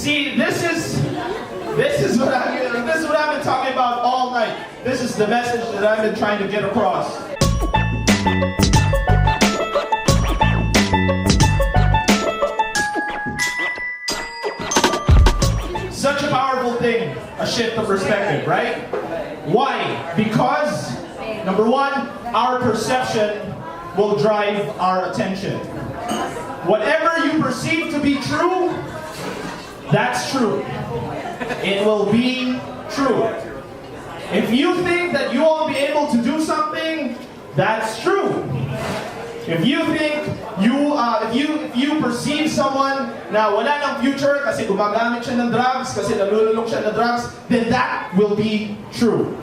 See, this is what I've been talking about all night. This is the message that I've been trying to get across. Such a powerful thing, a shift of perspective, right? Why? Because, number one, our perception will drive our attention. Whatever you perceive to be true, that's true. It will be true. If you think that you won't be able to do something, that's true. If you think if you perceive someone na wala ng future kasi gumagamit siya ng drugs, kasi nalululok siya ng drugs, then that will be true.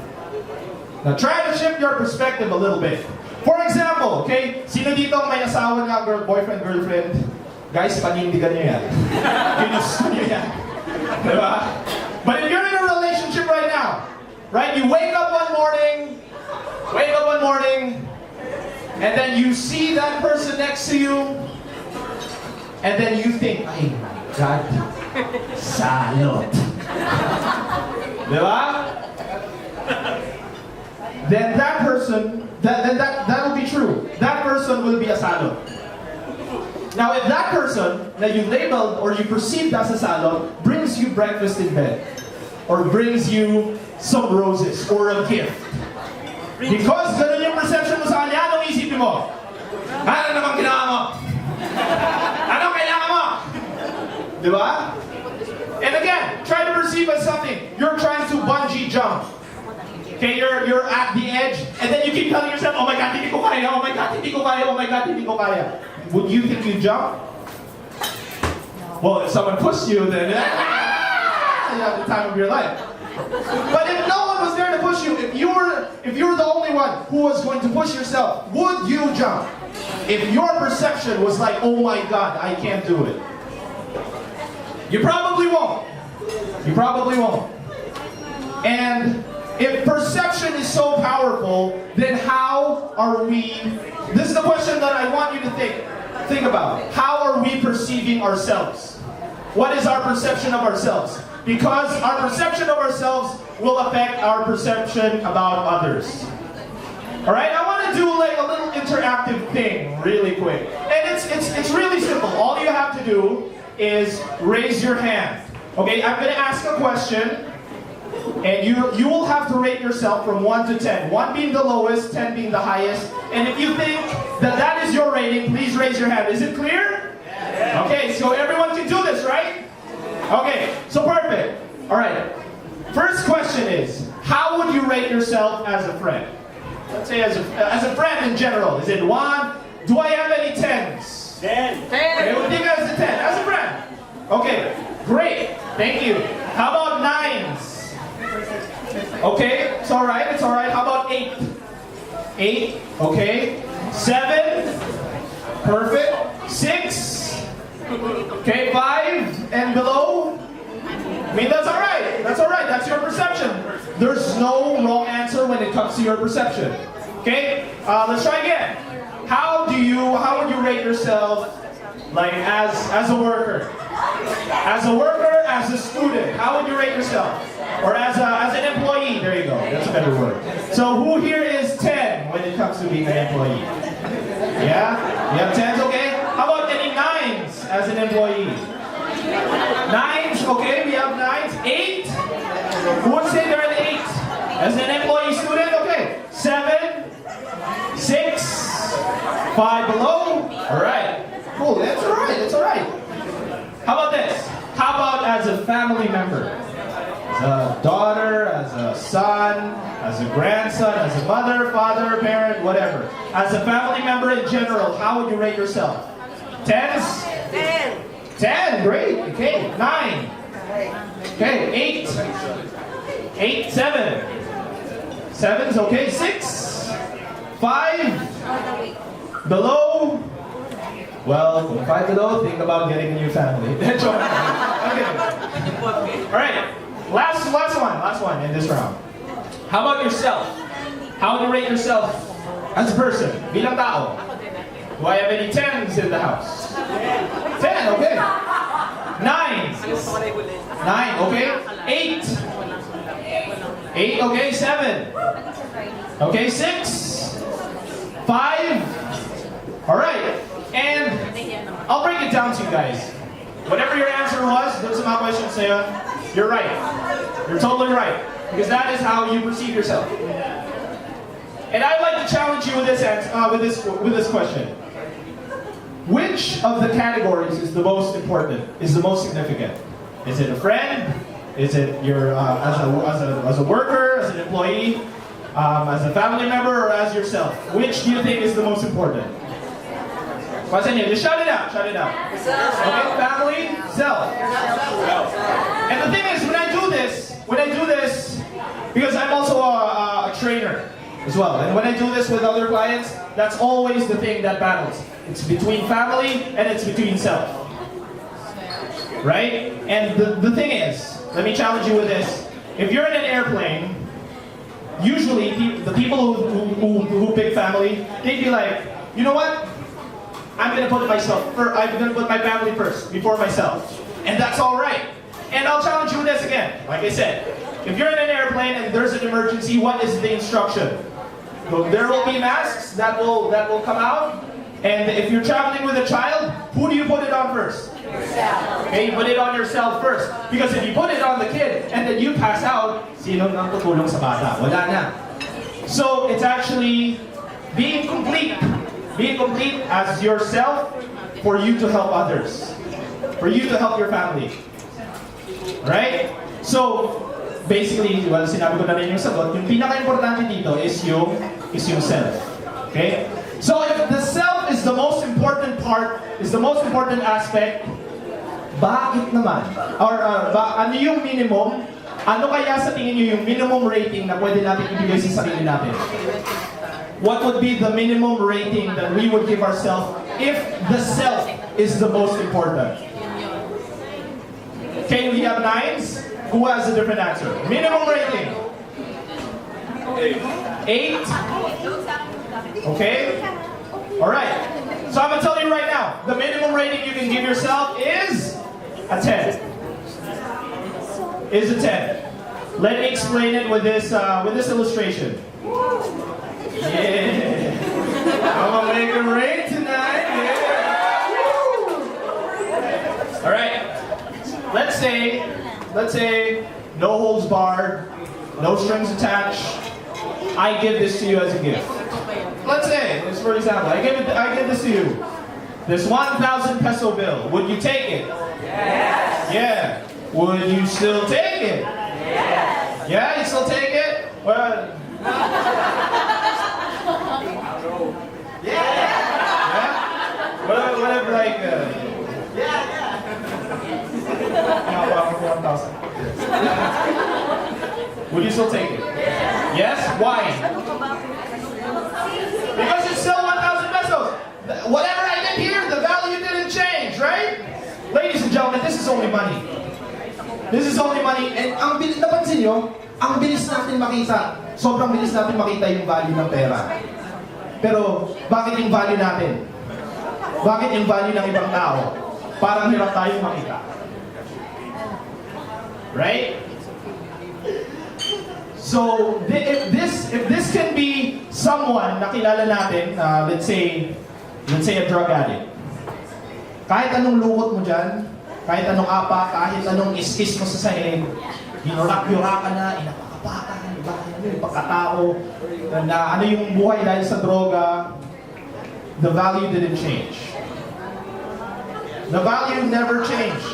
Now try to shift your perspective a little bit. For example, okay, sino dito may asawa na boyfriend, girlfriend? Guys, panindigan niyo yan. Ginusto niyo yan. Diba? But if you're in a relationship right now, right, you wake up one morning, and then you see that person next to you, and then you think, ay my God, salot. Diba? Then that person, that'll be true. That person will be a salot. Now, if that person that you labeled or you perceived as a salot brings you breakfast in bed, or brings you some roses or a gift, because ganun yung perception mo sa kanya, anong isipin mo? Ano naman ginawa mo? Anong kailangan mo? Diba? And again, try to perceive as something. You're trying to bungee jump. Okay, you're at the edge, and then you keep telling yourself, oh my God, hindi ko kaya, oh my God, hindi ko kaya, oh my God, hindi ko kaya. Would you think you'd jump? Well, if someone pushed you, then you have the time of your life. But if no one was there to push you, if you were the only one who was going to push yourself, would you jump? If your perception was like, oh my God, I can't do it. You probably won't. You probably won't. And if perception is so powerful, then how are we? This is the question that I want you to think about. How are we perceiving ourselves? What is our perception of ourselves? Because our perception of ourselves will affect our perception about others. Alright, I want to do like a little interactive thing really quick. And it's really simple. All you have to do is raise your hand. Okay, I'm going to ask a question. And you will have to rate yourself from 1 to 10. 1 being the lowest, 10 being the highest. And if you think that is your rating, please raise your hand. Is it clear? Yeah. Okay, so everyone can do this, right? Okay, so perfect. All right. First question is, how would you rate yourself as a friend? Let's say as a friend in general. Is it 1? Do I have any 10s? 10. Okay, we'll think as a 10. As a friend. Okay, great. Thank you. How about 9s? Okay, it's all right. How about 8? 8, okay. 7, perfect. 6, okay. 5 and below. I mean, that's all right. That's your perception. There's no wrong answer when it comes to your perception. Okay, let's try again. How would you rate yourself, like as a worker? As a worker, as a student, how would you rate yourself? Or as an employee, there you go, that's a better word. So who here is 10 when it comes to being an employee? Yeah? You have 10s, okay? How about any 9s as an employee? 9s, okay, we have 9s. 8? Who would say they're an 8? As an employee student, okay. 7, 6, 5 below. Alright. Cool, that's alright. How about this? How about as a family member? As a daughter, as a son, as a grandson, as a mother, father, parent, whatever. As a family member in general, how would you rate yourself? 10s? 10. 10, great. Okay, 9. Okay, 8. 8, 7. 7's okay, 6. 5. Below. Well, 5 below, think about getting a new family. Okay. Alright. Last one in this round. How about yourself? How would you rate yourself as a person? Bilang tao. Do I have any 10s in the house? 10, okay. 9s. 9, okay. 8. 8, okay. 7. Okay, 6. 5. All right. And I'll break it down to you guys. Whatever your answer was, those are my questions, sa'yo. You're right. You're totally right. Because that is how you perceive yourself. And I'd like to challenge you with this question. Which of the categories is the most important? Is the most significant? Is it a friend? Is it your as a worker, as an employee, as a family member, or as yourself? Which do you think is the most important? What's in here? Just shout it out. Shout it out. Okay, family, self. And the thing is, when I do this, because I'm also a trainer as well, and when I do this with other clients, that's always the thing that battles. It's between family and it's between self. Right? And the thing is, let me challenge you with this. If you're in an airplane, usually the people who pick family, they'd be like, you know what? I'm gonna put I'm gonna put my family first before myself. And that's alright. And I'll challenge you with this again. Like I said, if you're in an airplane and there's an emergency, what is the instruction? So there will be masks that will come out. And if you're traveling with a child, who do you put it on first? Yourself. Okay, you put it on yourself first. Because if you put it on the kid and then you pass out, sino nang tutulong sa bata? Wala na. So it's actually being complete. Being complete as yourself for you to help others. For you to help your family. Right? So, basically, well, sinabi ko na rin yung sagot, yung pinaka-importante dito is yung self. Okay? So, if the self is the most important part, is the most important aspect, bakit naman? Or, ano yung minimum? Ano kaya sa tingin nyo yung minimum rating na pwede natin ibigay sa sarili natin? What would be the minimum rating that we would give ourselves if the self is the most important? Okay, we have 9s. Who has a different answer? Minimum rating. 8. Okay? Alright. So I'm going to tell you right now, the minimum rating you can give yourself is a 10. Is a 10. Let me explain it with this illustration. Yeah. I'm gonna make it rain tonight. Yeah. All right. Let's say no holds barred, no strings attached. I give this to you as a gift. Let's say, just for example, I give this to you. This 1,000 peso bill. Would you take it? Yes. Yeah. Would you still take it? Yes. Yeah, you still take it? Well. Yeah. Whatever, like. Would you still take it? Yes. Why? Because it's still 1,000 pesos. Whatever I did here, the value didn't change, right? Ladies and gentlemen, this is only money. This is only money. And ang bilis, napansin nyo, ang bilis natin makita. Sobrang bilis natin makita yung value ng pera. Pero, bakit yung value natin? Bakit yung value ng ibang tao? Parang hirap tayong makita. Right? So, if this can be someone na kilala natin, let's say a drug addict. Kahit anong lukot mo dyan, kahit anong apa, kahit anong iskis mo sa sahig, yura ka na, inapakapakan, yung pagkatao, na ano yung buhay dahil sa droga, the value didn't change. The value never changed.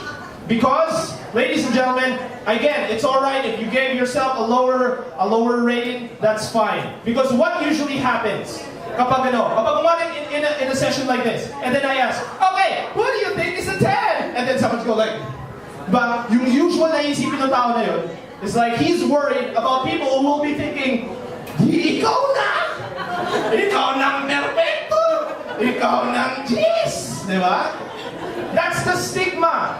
Because, ladies and gentlemen, again, it's alright if you gave yourself a lower rating, that's fine. Because what usually happens, kapag umaling in a session like this, and then I ask, okay, who do you think is a 10? And then someone's go like, but yung usual na isipin ng tao na yun, is like he's worried about people who will be thinking, ikaw na! Ikaw nang perfecto! Ikaw nang Diyos! Diba? That's the stigma.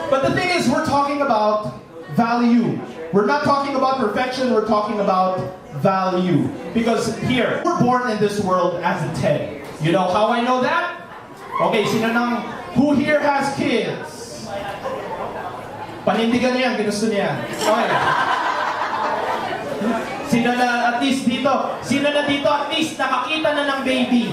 But the thing is, we're talking about value. We're not talking about perfection, we're talking about value. Because here, we're born in this world as a 10. You know how I know that? Okay, who here has kids? Panindigan niya, ginusto niya. Okay. Sino na at least dito? Sino na dito at least nakakita na ng baby?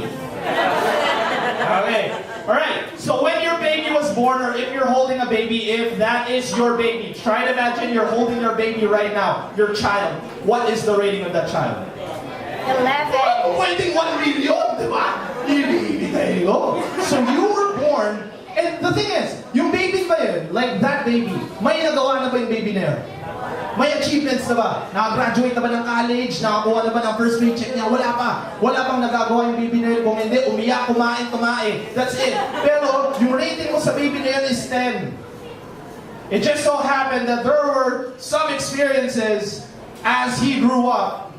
Okay. Alright. So when your baby was born, or if you're holding a baby, if that is your baby, try to imagine you're holding your baby right now, your child. What is the rating of that child? 11. Pwedeng 1 million, di ba? Ibibigay ko. So you were born, and the thing is, yung baby ba yun, like that baby, may nagawa na ba yung baby na yun? May achievements na ba? Nakagraduate na ba ng college? Nakakuha na ba ng first paycheck niya? Wala pa. Wala pang nagagawa yung baby na yun. Kung hindi, umiyak, kumain. That's it. Pero yung rating mo sa baby na yun is 10. It just so happened that there were some experiences as he grew up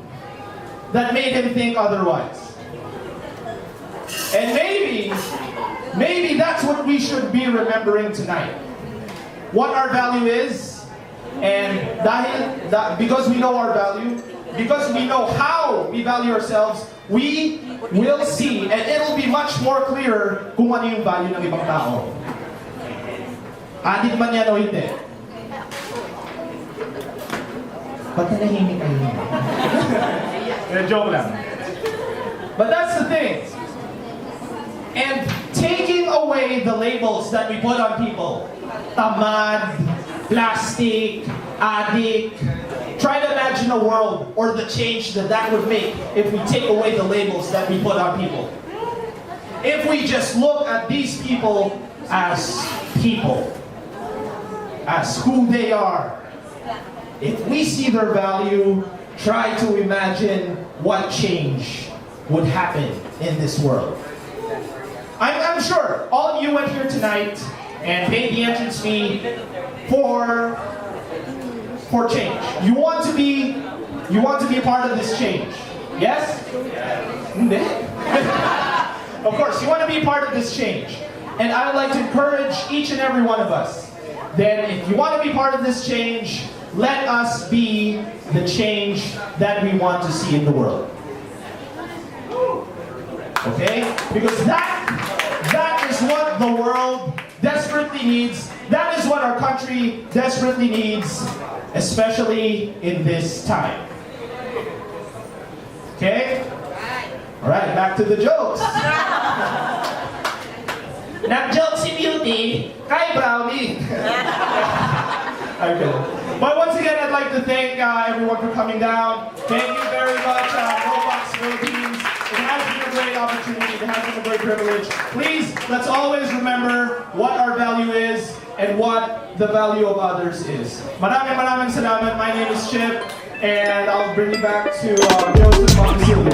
that made him think otherwise. And maybe that's what we should be remembering tonight. What our value is, and because we know our value, because we know how we value ourselves, we will see, and it'll be much more clearer kung ano yung value ng ibang tao. Adik man yan o hindi. Ba't nahihimik kayo? Joke lang. But that's the thing. And taking away the labels that we put on people, tamad, plastic, addict. Try to imagine a world or the change that would make if we take away the labels that we put on people. If we just look at these people, as who they are. If we see their value, try to imagine what change would happen in this world. I'm sure all of you went here tonight and paid the entrance fee for change. You want to be a part of this change. Yes? Hindi. Of course, you want to be a part of this change. And I would like to encourage each and every one of us that if you want to be part of this change, let us be the change that we want to see in the world. Okay? Because that is what the world desperately needs. That is what our country desperately needs, especially in this time. Okay? Alright, back to the jokes. Nag-joke si Beauty kay Brownie. Okay. But once again, I'd like to thank everyone for coming down. Thank you very much, NoBox Philippines. It has been a great opportunity. It has been a great privilege. Please, let's always remember what our value is and what the value of others is. Maraming salamat. My name is Chip, and I'll bring you back to Joseph Montezuma.